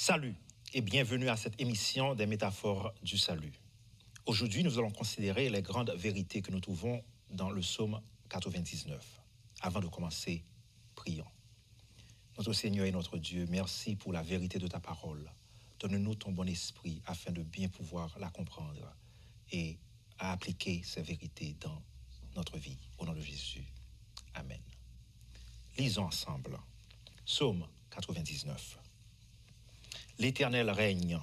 Salut et bienvenue à cette émission des métaphores du salut. Aujourd'hui, nous allons considérer les grandes vérités que nous trouvons dans le psaume 99. Avant de commencer, prions. Notre Seigneur et notre Dieu, merci pour la vérité de ta parole. Donne-nous ton bon esprit afin de bien pouvoir la comprendre et à appliquer ces vérités dans notre vie. Au nom de Jésus. Amen. Lisons ensemble. Psaume 99. L'Éternel règne,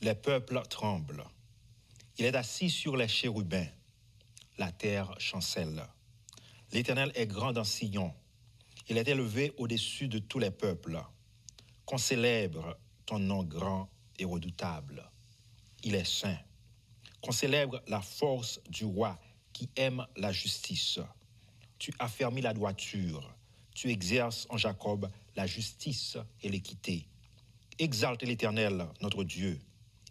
les peuples tremblent. Il est assis sur les chérubins, la terre chancelle. L'Éternel est grand dans Sion, il est élevé au-dessus de tous les peuples. Qu'on célèbre ton nom grand et redoutable. Il est saint. Qu'on célèbre la force du roi qui aime la justice. Tu affermis la droiture, tu exerces en Jacob la justice et l'équité. Exaltez l'Éternel, notre Dieu,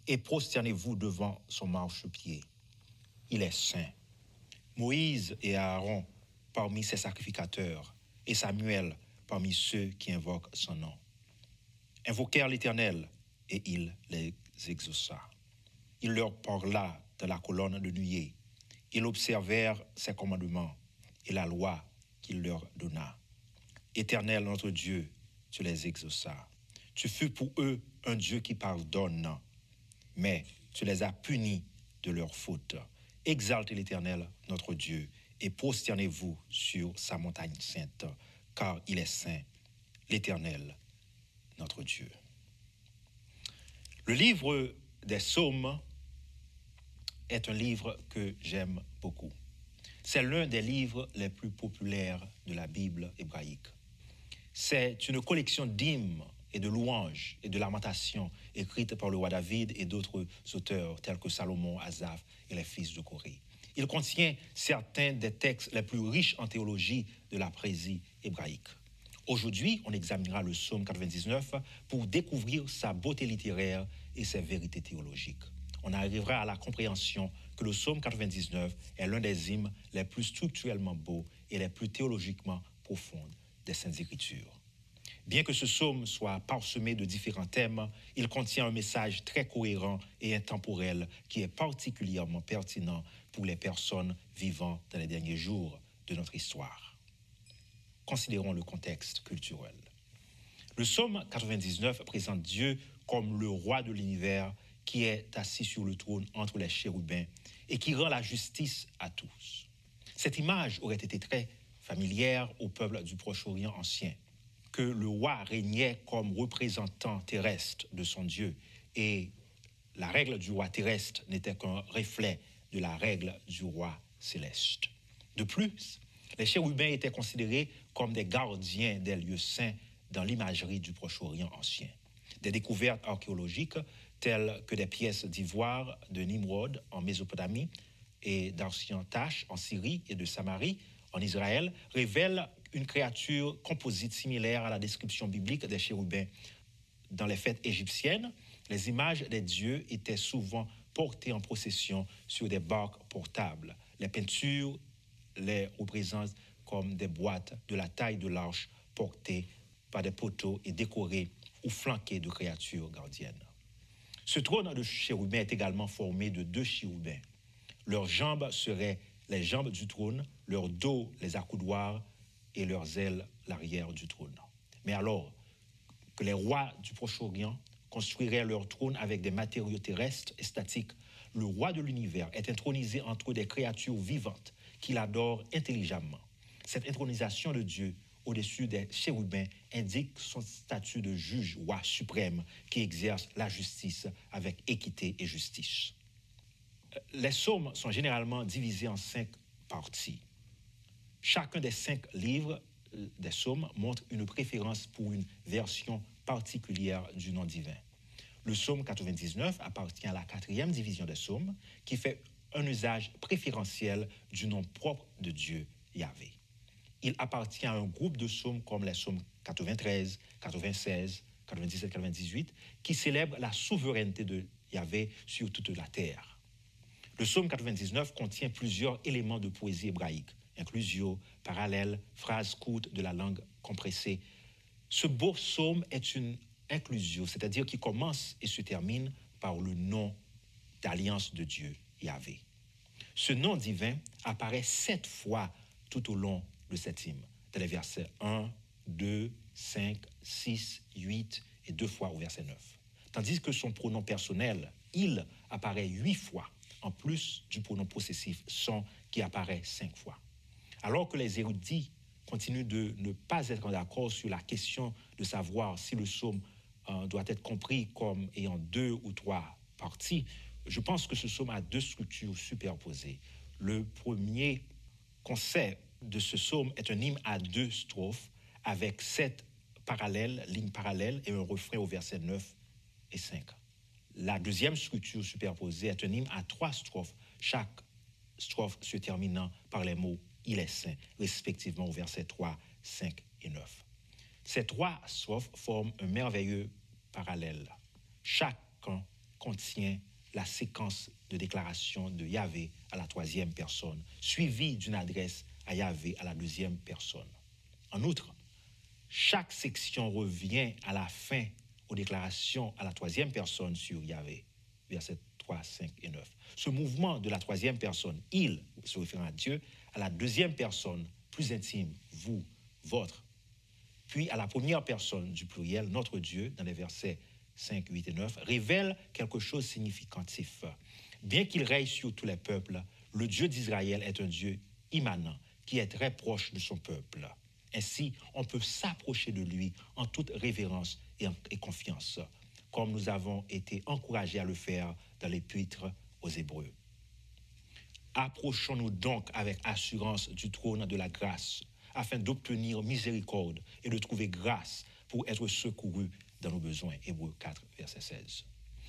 et prosternez-vous devant son marchepied. Il est saint. Moïse et Aaron parmi ses sacrificateurs, et Samuel parmi ceux qui invoquent son nom. Invoquèrent l'Éternel, et il les exauça. Il leur parla de la colonne de nuée. Ils observèrent ses commandements et la loi qu'il leur donna. Éternel, notre Dieu, tu les exauças. Tu fus pour eux un Dieu qui pardonne, mais tu les as punis de leurs fautes. Exaltez l'Éternel, notre Dieu, et prosternez-vous sur sa montagne sainte, car il est saint, l'Éternel, notre Dieu. Le livre des Psaumes est un livre que j'aime beaucoup. C'est l'un des livres les plus populaires de la Bible hébraïque. C'est une collection d'hymnes et de louanges et de lamentations écrites par le roi David et d'autres auteurs tels que Salomon, Asaph et les fils de Corée. Il contient certains des textes les plus riches en théologie de la poésie hébraïque. Aujourd'hui, on examinera le psaume 99 pour découvrir sa beauté littéraire et ses vérités théologiques. On arrivera à la compréhension que le psaume 99 est l'un des hymnes les plus structurellement beaux et les plus théologiquement profonds des Saintes Écritures. Bien que ce psaume soit parsemé de différents thèmes, il contient un message très cohérent et intemporel qui est particulièrement pertinent pour les personnes vivant dans les derniers jours de notre histoire. Considérons le contexte culturel. Le psaume 99 présente Dieu comme le roi de l'univers qui est assis sur le trône entre les chérubins et qui rend la justice à tous. Cette image aurait été très familière au peuple du Proche-Orient ancien, que le roi régnait comme représentant terrestre de son Dieu et la règle du roi terrestre n'était qu'un reflet de la règle du roi céleste. De plus, les chérubins étaient considérés comme des gardiens des lieux saints dans l'imagerie du Proche-Orient ancien. Des découvertes archéologiques telles que des pièces d'ivoire de Nimrod en Mésopotamie et d'anciens taches en Syrie et de Samarie en Israël révèlent une créature composite similaire à la description biblique des chérubins. Dans les fêtes égyptiennes, les images des dieux étaient souvent portées en procession sur des barques portables. Les peintures les représentent comme des boîtes de la taille de l'arche portées par des poteaux et décorées ou flanquées de créatures gardiennes. Ce trône de chérubins est également formé de 2 chérubins. Leurs jambes seraient les jambes du trône, leur dos les accoudoirs et leurs ailes l'arrière du trône. Mais alors que les rois du Proche-Orient construiraient leur trône avec des matériaux terrestres et statiques, le roi de l'univers est intronisé entre des créatures vivantes qu'il adore intelligemment. Cette intronisation de Dieu au-dessus des chérubins indique son statut de juge roi suprême qui exerce la justice avec équité et justice. Les psaumes sont généralement divisés en 5 parties. Chacun des 5 livres des psaumes montre une préférence pour une version particulière du nom divin. Le psaume 99 appartient à la 4e division des psaumes qui fait un usage préférentiel du nom propre de Dieu, Yahvé. Il appartient à un groupe de psaumes comme les psaumes 93, 96, 97, 98 qui célèbrent la souveraineté de Yahvé sur toute la terre. Le psaume 99 contient plusieurs éléments de poésie hébraïque, inclusio, parallèle, phrases courtes de la langue compressée. Ce beau psaume est une inclusio, c'est-à-dire qui commence et se termine par le nom d'alliance de Dieu, Yahvé. Ce nom divin apparaît 7 fois tout au long de cet hymne, dans les versets 1, 2, 5, 6, 8 et 2 fois au verset 9. Tandis que son pronom personnel, il, apparaît 8 fois, en plus du pronom possessif son qui apparaît 5 fois. Alors que les érudits continuent de ne pas être d'accord sur la question de savoir si le psaume doit être compris comme ayant 2 ou 3 parties, je pense que ce psaume a 2 structures superposées. Le premier concept de ce psaume est un hymne à 2 strophes avec 7 lignes parallèles et un refrain au verset 9 et 5. La deuxième structure superposée est un hymne à 3 strophes, chaque strophe se terminant par les mots « Il est saint », respectivement au verset 3, 5 et 9. Ces 3 strophes forment un merveilleux parallèle. Chacun contient la séquence de déclaration de Yahvé à la 3e personne, suivie d'une adresse à Yahvé à la 2e personne. En outre, chaque section revient à la fin aux déclarations à la 3e personne sur Yahvé, versets 3, 5 et 9. Ce mouvement de la 3e personne, il, se référant à Dieu, à la 2e personne, plus intime, vous, votre, puis à la 1re personne du pluriel, notre Dieu, dans les versets 5, 8 et 9, révèle quelque chose de significatif. Bien qu'il règne sur tous les peuples, le Dieu d'Israël est un Dieu immanent, qui est très proche de son peuple. Ainsi, on peut s'approcher de lui en toute révérence et confiance, comme nous avons été encouragés à le faire dans l'Épître aux Hébreux. Approchons-nous donc avec assurance du trône de la grâce, afin d'obtenir miséricorde et de trouver grâce pour être secourus dans nos besoins. Hébreux 4, verset 16.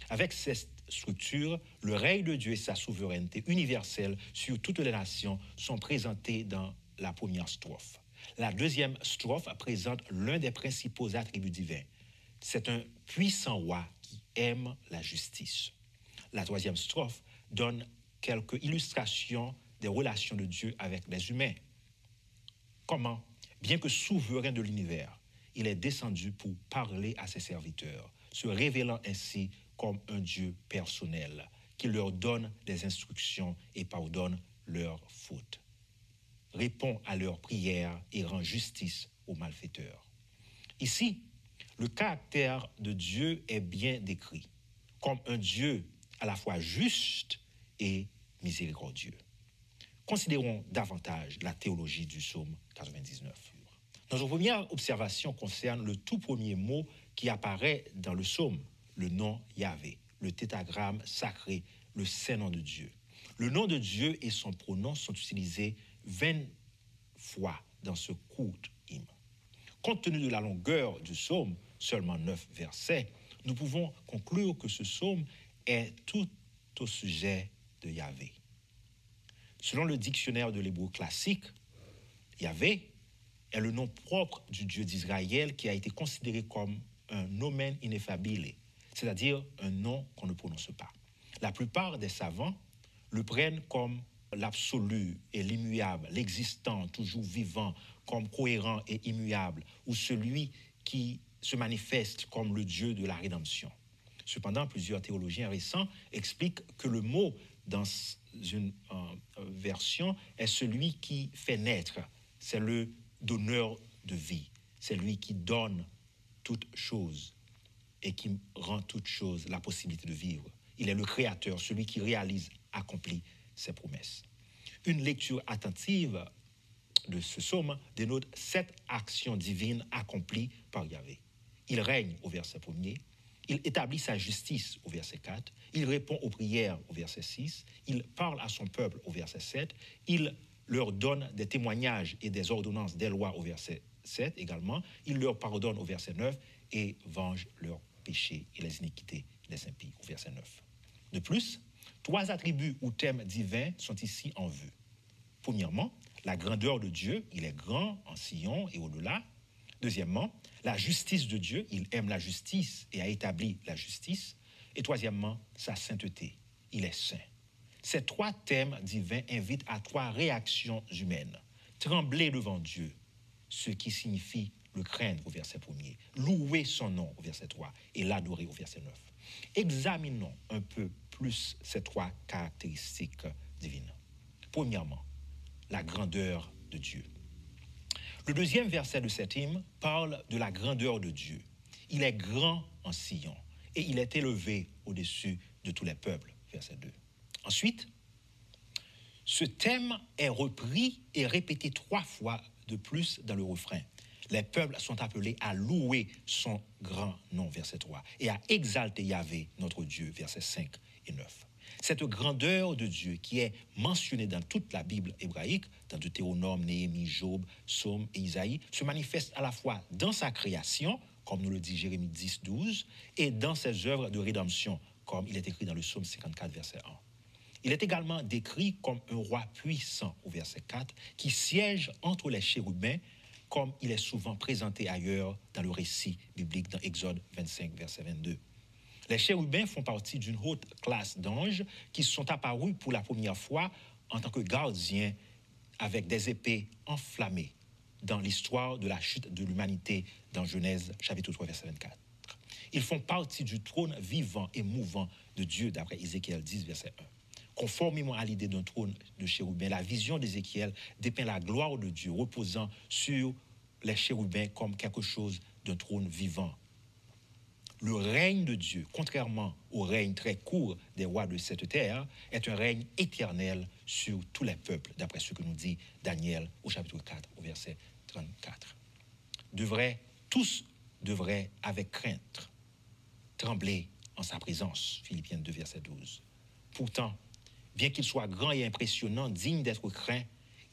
Avec cette structure, le règne de Dieu et sa souveraineté universelle sur toutes les nations sont présentés dans la première strophe. La deuxième strophe présente l'un des principaux attributs divins. C'est un puissant roi qui aime la justice. La troisième strophe donne quelques illustrations des relations de Dieu avec les humains. Comment, bien que souverain de l'univers, il est descendu pour parler à ses serviteurs, se révélant ainsi comme un Dieu personnel, qui leur donne des instructions et pardonne leurs fautes, répond à leurs prières et rend justice aux malfaiteurs. Ici, le caractère de Dieu est bien décrit, comme un Dieu à la fois juste et miséricordieux. Considérons davantage la théologie du psaume 99. Notre première observation concerne le tout premier mot qui apparaît dans le psaume, le nom Yahvé, le tétragramme sacré, le saint nom de Dieu. Le nom de Dieu et son pronom sont utilisés 20 fois dans ce court hymne. Compte tenu de la longueur du psaume, seulement 9 versets, nous pouvons conclure que ce psaume est tout au sujet de Yahvé. Selon le dictionnaire de l'hébreu classique, Yahvé est le nom propre du Dieu d'Israël qui a été considéré comme un nomen ineffabile, c'est-à-dire un nom qu'on ne prononce pas. La plupart des savants le prennent comme l'absolu et l'immuable, l'existant, toujours vivant, comme cohérent et immuable, ou celui qui se manifeste comme le Dieu de la rédemption. Cependant, plusieurs théologiens récents expliquent que le mot dans une version est celui qui fait naître, c'est le donneur de vie, c'est lui qui donne toute chose et qui rend toute chose la possibilité de vivre. Il est le créateur, celui qui réalise, accomplit ses promesses. Une lecture attentive de ce psaume dénote 7 actions divines accomplies par Yahvé. Il règne au verset 1er, il établit sa justice au verset 4, il répond aux prières au verset 6, il parle à son peuple au verset 7, il leur donne des témoignages et des ordonnances des lois au verset 7 également, il leur pardonne au verset 9 et venge leurs péchés et les iniquités des impies au verset 9. De plus, 3 attributs ou thèmes divins sont ici en vue. Premièrement, la grandeur de Dieu, il est grand en Sion et au-delà. Deuxièmement, la justice de Dieu, il aime la justice et a établi la justice. Et troisièmement, sa sainteté, il est saint. Ces 3 thèmes divins invitent à 3 réactions humaines. Trembler devant Dieu, ce qui signifie le craindre au verset 1er, louer son nom au verset 3 et l'adorer au verset 9. Examinons un peu plus ces trois caractéristiques divines. Premièrement, la grandeur de Dieu. Le deuxième verset de cet hymne parle de la grandeur de Dieu. Il est grand en Sion et il est élevé au-dessus de tous les peuples, verset 2. Ensuite, ce thème est repris et répété 3 fois de plus dans le refrain. Les peuples sont appelés à louer son grand nom, verset 3, et à exalter Yahvé, notre Dieu, versets 5 et 9. Cette grandeur de Dieu qui est mentionnée dans toute la Bible hébraïque, dans Deutéronome, Néhémie, Job, Psaume et Isaïe, se manifeste à la fois dans sa création, comme nous le dit Jérémie 10, 12, et dans ses œuvres de rédemption, comme il est écrit dans le Psaume 54, verset 1. Il est également décrit comme un roi puissant au verset 4 qui siège entre les chérubins comme il est souvent présenté ailleurs dans le récit biblique dans Exode 25, verset 22. Les chérubins font partie d'une haute classe d'anges qui sont apparus pour la première fois en tant que gardiens avec des épées enflammées dans l'histoire de la chute de l'humanité dans Genèse chapitre 3, verset 24. Ils font partie du trône vivant et mouvant de Dieu d'après Ézéchiel 10, verset 1. Conformément à l'idée d'un trône de chérubins, la vision d'Ézéchiel dépeint la gloire de Dieu reposant sur les chérubins comme quelque chose d'un trône vivant. Le règne de Dieu, contrairement au règne très court des rois de cette terre, est un règne éternel sur tous les peuples, d'après ce que nous dit Daniel au chapitre 4, au verset 34. Tous devraient, avec crainte, trembler en sa présence, Philippiens 2, verset 12. Pourtant, bien qu'il soit grand et impressionnant, digne d'être craint,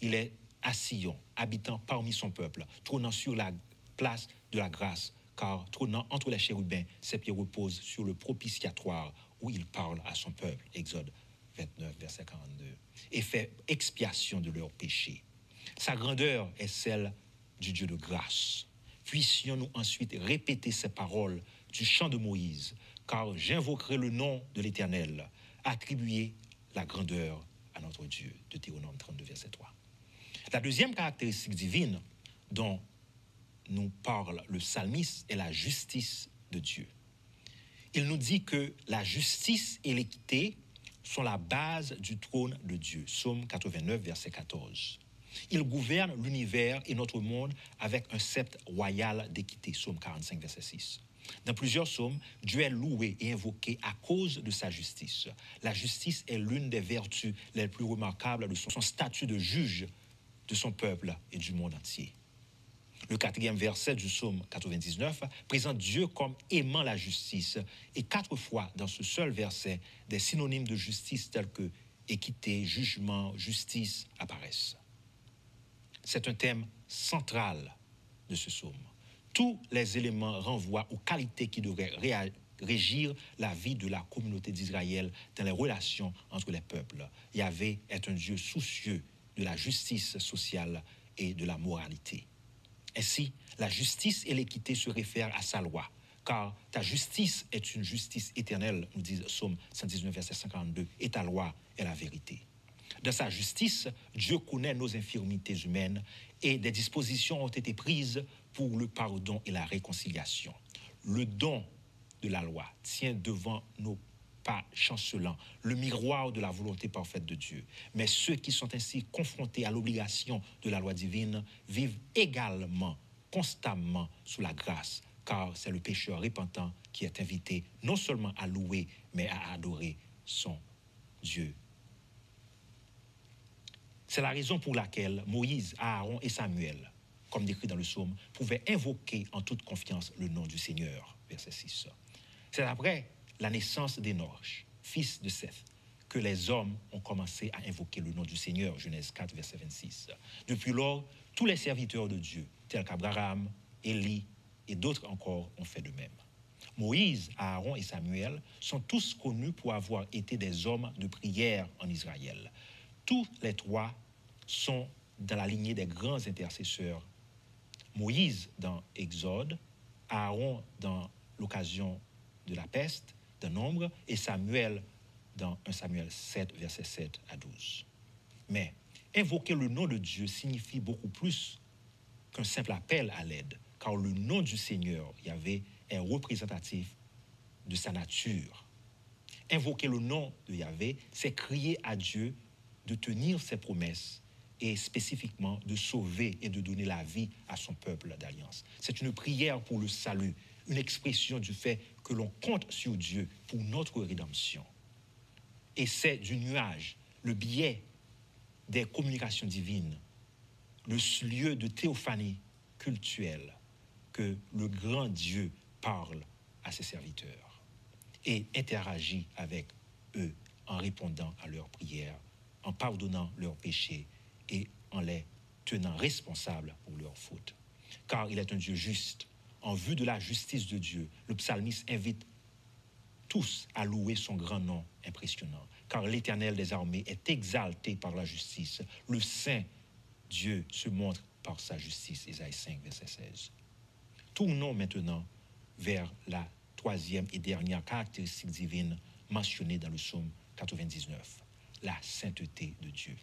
il est à Sion, habitant parmi son peuple, trônant sur la place de la grâce, car trônant entre les chérubins, ses pieds reposent sur le propitiatoire où il parle à son peuple, Exode 29, verset 42, et fait expiation de leurs péchés. Sa grandeur est celle du Dieu de grâce. Puissions-nous ensuite répéter ces paroles du chant de Moïse, car j'invoquerai le nom de l'Éternel, attribuer la grandeur à notre Dieu. Deutéronome 32, verset 3. La deuxième caractéristique divine dont nous parle le psalmiste est la justice de Dieu. Il nous dit que la justice et l'équité sont la base du trône de Dieu. Psaume 89, verset 14. Il gouverne l'univers et notre monde avec un sceptre royal d'équité. Psaume 45, verset 6. Dans plusieurs psaumes, Dieu est loué et invoqué à cause de sa justice. La justice est l'une des vertus les plus remarquables de son statut de juge de son peuple et du monde entier. Le 4e verset du psaume 99 présente Dieu comme aimant la justice et 4 fois dans ce seul verset, des synonymes de justice tels que équité, jugement, justice apparaissent. C'est un thème central de ce psaume. Tous les éléments renvoient aux qualités qui devraient régir la vie de la communauté d'Israël dans les relations entre les peuples. Yahvé est un Dieu soucieux de la justice sociale et de la moralité. Ainsi, la justice et l'équité se réfèrent à sa loi, car ta justice est une justice éternelle, nous dit Psaume 119, verset 52, et ta loi est la vérité. Dans sa justice, Dieu connaît nos infirmités humaines et des dispositions ont été prises pour le pardon et la réconciliation. Le don de la loi tient devant nos pas chancelants, le miroir de la volonté parfaite de Dieu. Mais ceux qui sont ainsi confrontés à l'obligation de la loi divine vivent également, constamment sous la grâce, car c'est le pécheur repentant qui est invité non seulement à louer, mais à adorer son Dieu. C'est la raison pour laquelle Moïse, Aaron et Samuel, comme décrit dans le psaume, pouvaient invoquer en toute confiance le nom du Seigneur, verset 6. C'est après la naissance d'Enoch, fils de Seth, que les hommes ont commencé à invoquer le nom du Seigneur, Genèse 4, verset 26. Depuis lors, tous les serviteurs de Dieu, tels qu'Abraham, Élie et d'autres encore, ont fait de même. Moïse, Aaron et Samuel sont tous connus pour avoir été des hommes de prière en Israël. Tous les trois sont dans la lignée des grands intercesseurs. Moïse dans Exode, Aaron dans l'occasion de la peste, de Nombre, et Samuel dans 1 Samuel 7, versets 7 à 12. Mais invoquer le nom de Dieu signifie beaucoup plus qu'un simple appel à l'aide, car le nom du Seigneur, Yahvé, est représentatif de sa nature. Invoquer le nom de Yahvé, c'est crier à Dieu de tenir ses promesses et spécifiquement de sauver et de donner la vie à son peuple d'alliance. C'est une prière pour le salut, une expression du fait que l'on compte sur Dieu pour notre rédemption. Et c'est du nuage, le biais des communications divines, le lieu de théophanie cultuelle, que le grand Dieu parle à ses serviteurs et interagit avec eux en répondant à leurs prières, en pardonnant leurs péchés et en les tenant responsables pour leurs fautes. Car il est un Dieu juste. En vue de la justice de Dieu, le psalmiste invite tous à louer son grand nom impressionnant, car l'Éternel des armées est exalté par la justice. Le Saint Dieu se montre par sa justice. Ésaïe 5, verset 16. Tournons maintenant vers la troisième et dernière caractéristique divine mentionnée dans le psaume 99, la sainteté de Dieu.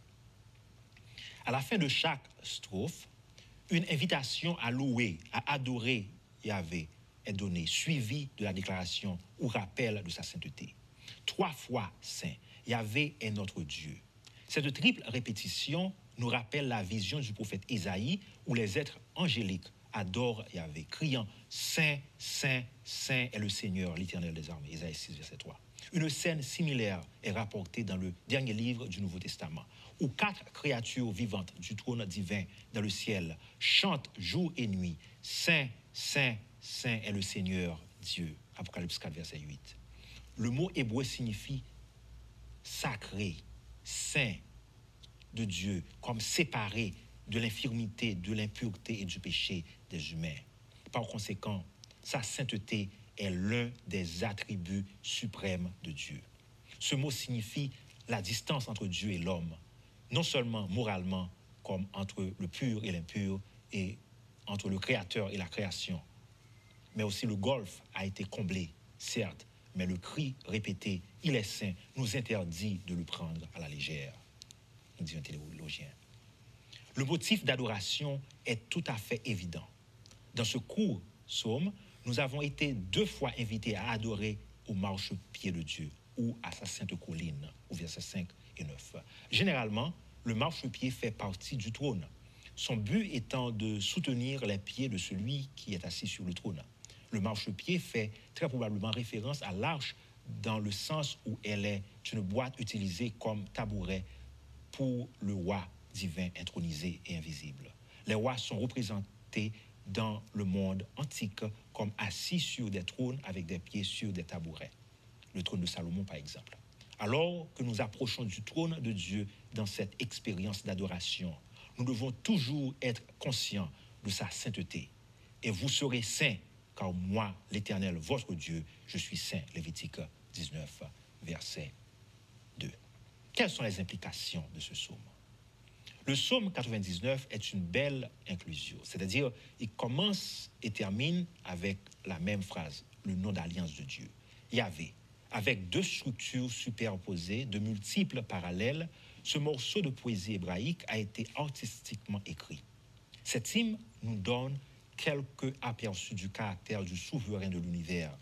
À la fin de chaque strophe, une invitation à louer, à adorer Yahvé est donnée, suivie de la déclaration ou rappel de sa sainteté. 3 fois saint, Yahvé est notre Dieu. Cette triple répétition nous rappelle la vision du prophète Ésaïe où les êtres angéliques adorent Yahvé, criant « Saint, Saint, Saint est le Seigneur, l'Éternel des armées ». Ésaïe 6, verset 3. Une scène similaire est rapportée dans le dernier livre du Nouveau Testament, où 4 créatures vivantes du trône divin dans le ciel chantent jour et nuit « Saint, Saint, Saint est le Seigneur Dieu ». Apocalypse 4, verset 8. Le mot hébreu signifie sacré, saint de Dieu, comme séparé de l'infirmité, de l'impureté et du péché des humains. Par conséquent, sa sainteté est l'un des attributs suprêmes de Dieu. Ce mot signifie la distance entre Dieu et l'homme, non seulement moralement, comme entre le pur et l'impur, et entre le créateur et la création, mais aussi le golfe a été comblé, certes, mais le cri répété « Il est saint » nous interdit de le prendre à la légère, dit un théologien. Le motif d'adoration est tout à fait évident. Dans ce court psaume, nous avons été 2 fois invités à adorer au marchepied de Dieu ou à sa sainte colline, au verset 5 et 9. Généralement, le marchepied fait partie du trône, son but étant de soutenir les pieds de celui qui est assis sur le trône. Le marchepied fait très probablement référence à l'arche dans le sens où elle est une boîte utilisée comme tabouret pour le roi divin intronisé et invisible. Les rois sont représentés dans le monde antique comme assis sur des trônes avec des pieds sur des tabourets. Le trône de Salomon, par exemple. Alors que nous approchons du trône de Dieu dans cette expérience d'adoration, nous devons toujours être conscients de sa sainteté. Et vous serez saints, car moi, l'Éternel, votre Dieu, je suis saint. Lévitique 19, verset 2. Quelles sont les implications de ce psaume? Le psaume 99 est une belle inclusion, c'est-à-dire il commence et termine avec la même phrase, le nom d'alliance de Dieu, Yahvé. Avec 2 structures superposées, de multiples parallèles, ce morceau de poésie hébraïque a été artistiquement écrit. Cet hymne nous donne quelques aperçus du caractère du souverain de l'univers,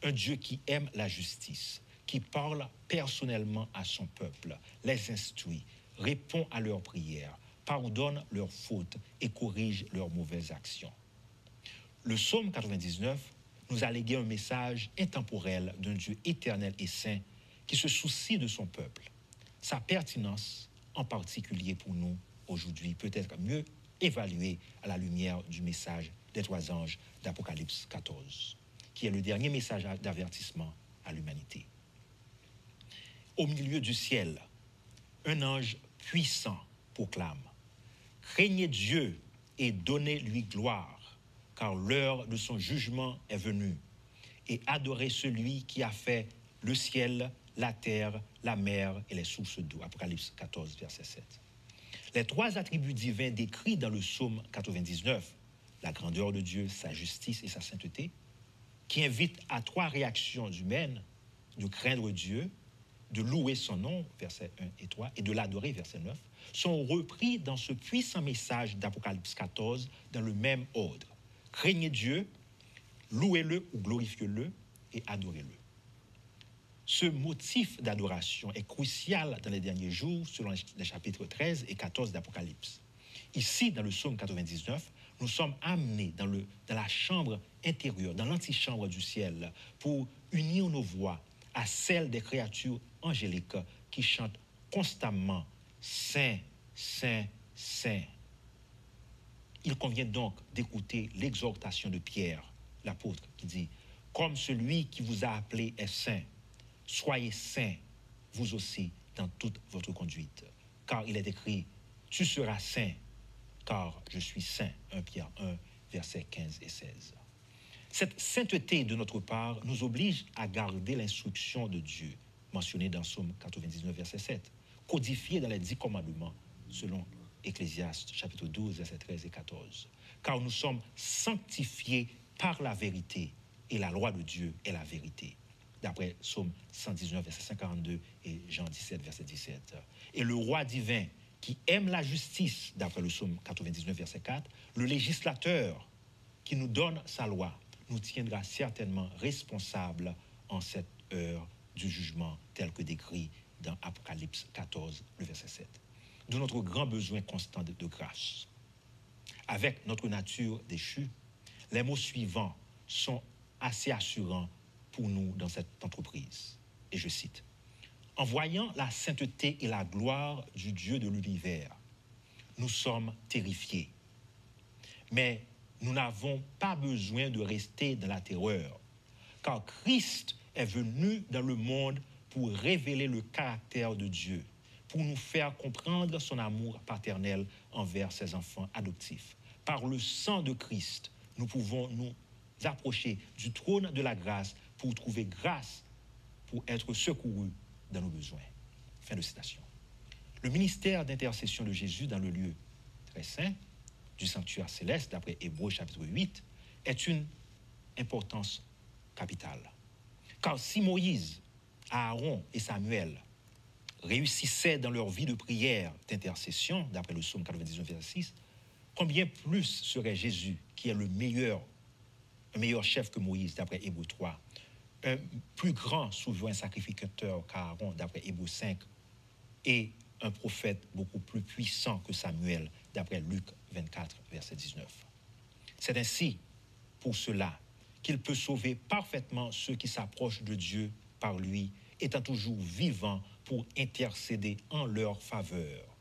un Dieu qui aime la justice, qui parle personnellement à son peuple, les instruit, répond à leurs prières, pardonne leurs fautes et corrige leurs mauvaises actions. Le psaume 99 nous a légué un message intemporel d'un Dieu éternel et saint qui se soucie de son peuple. Sa pertinence, en particulier pour nous aujourd'hui, peut être mieux évaluée à la lumière du message des 3 anges d'Apocalypse 14, qui est le dernier message d'avertissement à l'humanité. Au milieu du ciel, un ange puissant proclame « Craignez Dieu et donnez-lui gloire, car l'heure de son jugement est venue, et adorez celui qui a fait le ciel, la terre, la mer et les sources d'eau. » Apocalypse 14, verset 7. Les 3 attributs divins décrits dans le psaume 99, la grandeur de Dieu, sa justice et sa sainteté, qui invitent à 3 réactions humaines, de craindre Dieu, de louer son nom, versets 1 et 3, et de l'adorer, verset 9, sont repris dans ce puissant message d'Apocalypse 14 dans le même ordre. Craignez Dieu, louez-le ou glorifiez-le et adorez-le. Ce motif d'adoration est crucial dans les derniers jours, selon les chapitres 13 et 14 d'Apocalypse. Ici, dans le psaume 99, nous sommes amenés dans la chambre intérieure, dans l'antichambre du ciel, pour unir nos voix à celles des créatures angéliques qui chantent constamment « Saint, Saint, Saint ». Il convient donc d'écouter l'exhortation de Pierre, l'apôtre, qui dit « Comme celui qui vous a appelé est saint, soyez saints, vous aussi, dans toute votre conduite. Car il est écrit, tu seras saint, car je suis saint. » 1 Pierre 1, versets 15 et 16. Cette sainteté de notre part nous oblige à garder l'instruction de Dieu, mentionnée dans Psaume 99, verset 7, codifiée dans les 10 commandements, selon Ecclésiaste, chapitre 12, versets 13 et 14. Car nous sommes sanctifiés par la vérité, et la loi de Dieu est la vérité. D'après Psaume 119, verset 52 et Jean 17, verset 17. Et le roi divin, qui aime la justice, d'après le Psaume 99, verset 4, le législateur qui nous donne sa loi, nous tiendra certainement responsables en cette heure du jugement tel que décrit dans Apocalypse 14, le verset 7. D'où notre grand besoin constant de grâce. Avec notre nature déchue, les mots suivants sont assez assurants pour nous dans cette entreprise. Et je cite, « En voyant la sainteté et la gloire du Dieu de l'univers, nous sommes terrifiés. Mais nous n'avons pas besoin de rester dans la terreur, car Christ est venu dans le monde pour révéler le caractère de Dieu, pour nous faire comprendre son amour paternel envers ses enfants adoptifs. Par le sang de Christ, nous pouvons nous approcher du trône de la grâce pour trouver grâce, pour être secourus dans nos besoins. » Fin de citation. Le ministère d'intercession de Jésus dans le lieu très saint du sanctuaire céleste, d'après Hébreux chapitre 8, est une importance capitale. Car si Moïse, Aaron et Samuel réussissaient dans leur vie de prière, d'intercession, d'après le psaume 99, verset 6, combien plus serait Jésus, qui est un meilleur chef que Moïse, d'après Hébreux 3, un plus grand souverain sacrificateur qu'Aaron, d'après Hébreux 5, et un prophète beaucoup plus puissant que Samuel, d'après Luc 24, verset 19. C'est ainsi, pour cela, qu'il peut sauver parfaitement ceux qui s'approchent de Dieu par lui, étant toujours vivant pour intercéder en leur faveur.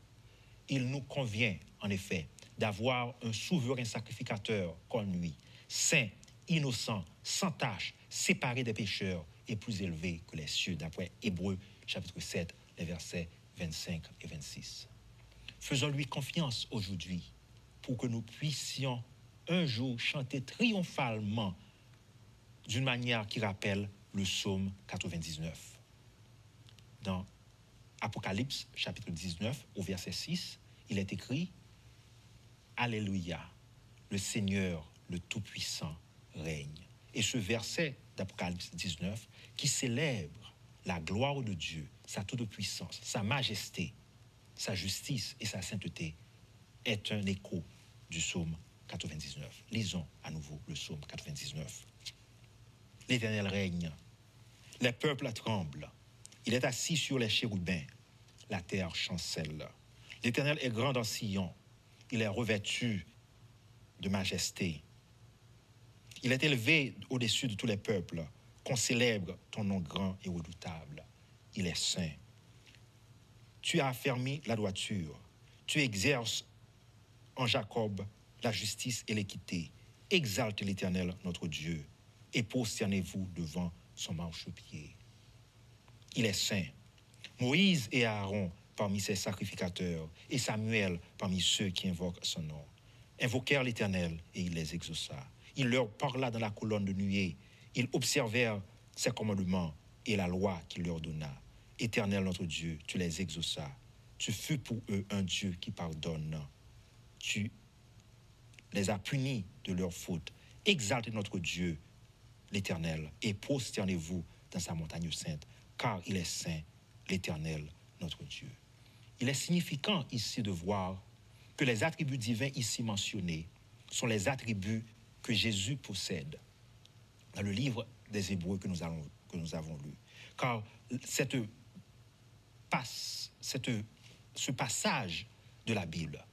Il nous convient, en effet, d'avoir un souverain sacrificateur comme lui, saint, innocent, sans tache, séparé des pécheurs et plus élevé que les cieux, d'après Hébreux chapitre 7, les versets 25 et 26. Faisons-lui confiance aujourd'hui pour que nous puissions un jour chanter triomphalement d'une manière qui rappelle le psaume 99. Dans Apocalypse chapitre 19 au verset 6, il est écrit « Alléluia, le Seigneur, le Tout-Puissant, règne ». Et ce verset d'Apocalypse 19 qui célèbre la gloire de Dieu, sa toute-puissance, sa majesté, sa justice et sa sainteté est un écho du psaume 99. Lisons à nouveau le psaume 99. L'Éternel règne, les peuples tremblent, il est assis sur les chérubins, la terre chancelle. L'Éternel est grand en Sion, il est revêtu de majesté. Il est élevé au-dessus de tous les peuples, qu'on célèbre ton nom grand et redoutable. Il est saint. Tu as affermi la droiture, tu exerces en Jacob la justice et l'équité. Exaltez l'Éternel, notre Dieu, et prosternez-vous devant son marchepied. Il est saint. Moïse et Aaron parmi ses sacrificateurs, et Samuel parmi ceux qui invoquent son nom, invoquèrent l'Éternel et il les exauça. Il leur parla dans la colonne de nuée. Ils observèrent ses commandements et la loi qu'il leur donna. Éternel notre Dieu, tu les exauças. Tu fus pour eux un Dieu qui pardonne. Tu les as punis de leurs fautes. Exaltez notre Dieu, l'Éternel, et prosternez-vous dans sa montagne sainte, car il est saint, l'Éternel, notre Dieu. Il est significant ici de voir que les attributs divins ici mentionnés sont les attributs que Jésus possède dans le livre des Hébreux que nous avons lu. Car ce passage de la Bible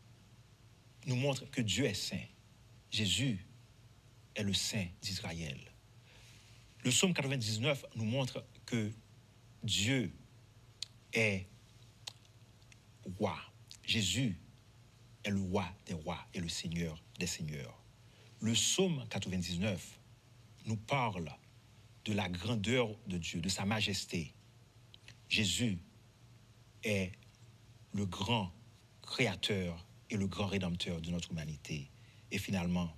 nous montre que Dieu est saint. Jésus est le saint d'Israël. Le psaume 99 nous montre que Dieu est roi. Jésus est le roi des rois et le seigneur des seigneurs. Le psaume 99 nous parle de la grandeur de Dieu, de sa majesté. Jésus est le grand créateur et le grand rédempteur de notre humanité. Et finalement,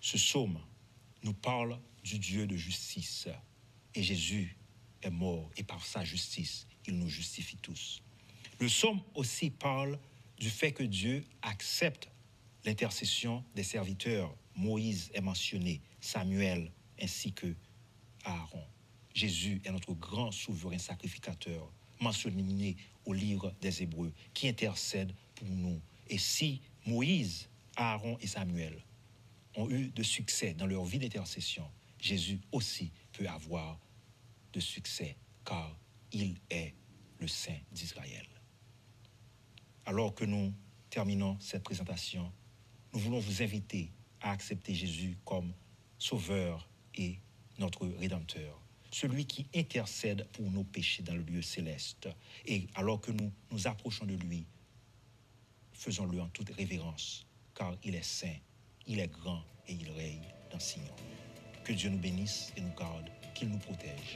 ce psaume nous parle du Dieu de justice. Et Jésus est mort et par sa justice, il nous justifie tous. Le psaume aussi parle du fait que Dieu accepte l'intercession des serviteurs. Moïse est mentionné, Samuel ainsi que Aaron. Jésus est notre grand souverain sacrificateur, mentionné au livre des Hébreux, qui intercède pour nous. Et si Moïse, Aaron et Samuel ont eu de succès dans leur vie d'intercession, Jésus aussi peut avoir de succès, car il est le Saint d'Israël. Alors que nous terminons cette présentation, nous voulons vous inviter à accepter Jésus comme Sauveur et notre Rédempteur, celui qui intercède pour nos péchés dans le lieu céleste. Et alors que nous nous approchons de lui, faisons-le en toute révérence, car il est saint, il est grand et il règne dans Sion. Que Dieu nous bénisse et nous garde, qu'il nous protège.